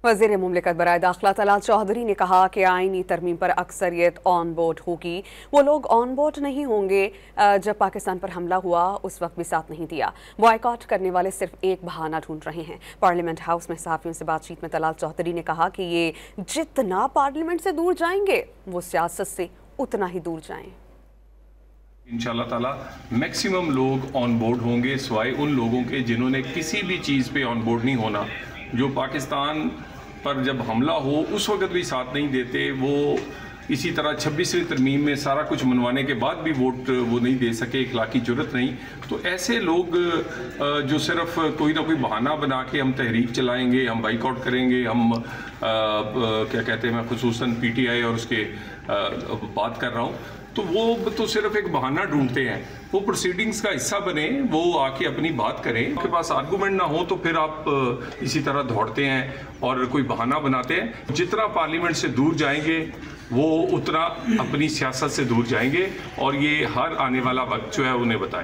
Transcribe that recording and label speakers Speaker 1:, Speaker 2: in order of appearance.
Speaker 1: वज़ीर मुमलिकत बराए दाखिला तलाल चौधरी ने कहा कि आईनी तरमीम पर अक्सरियत ऑन बोर्ड होगी। वो लोग ऑन बोर्ड नहीं होंगे जब पाकिस्तान पर हमला हुआ उस वक्त भी साथ नहीं दिया। बॉयकॉट करने वाले सिर्फ एक बहाना ढूंढ रहे हैं। पार्लियामेंट हाउस में सहाफ़ियों से बातचीत में तलाल चौधरी ने कहा कि ये जितना पार्लियामेंट से दूर जाएंगे वो सियासत से उतना ही दूर जाएं।
Speaker 2: इंशाअल्लाह ताला मैक्सिमम लोग ऑन बोर्ड होंगे, सिवाय उन लोगों के जिन्होंने किसी भी चीज़ पे ऑन बोर्ड नहीं होना, जो पाकिस्तान पर जब हमला हो उस वक्त भी साथ नहीं देते। वो इसी तरह 26वीं तरमीम में सारा कुछ मनवाने के बाद भी वोट वो नहीं दे सके, इखलाकी जुर्रत नहीं। तो ऐसे लोग जो सिर्फ कोई ना कोई बहाना बना के हम तहरीक चलाएंगे, हम बाइकआउट करेंगे, हम क्या कहते हैं, मैं खुसूसन PTI और उसके बात कर रहा हूँ, तो वो तो सिर्फ एक बहाना ढूंढते हैं। वो प्रोसीडिंग्स का हिस्सा बने, वो आके अपनी बात करें। आपके पास आर्गूमेंट ना हो तो फिर आप इसी तरह दौड़ते हैं और कोई बहाना बनाते हैं। जितना पार्लियामेंट से दूर जाएंगे वो उतना अपनी सियासत से दूर जाएंगे, और ये हर आने वाला वक्त जो है उन्हें बताए।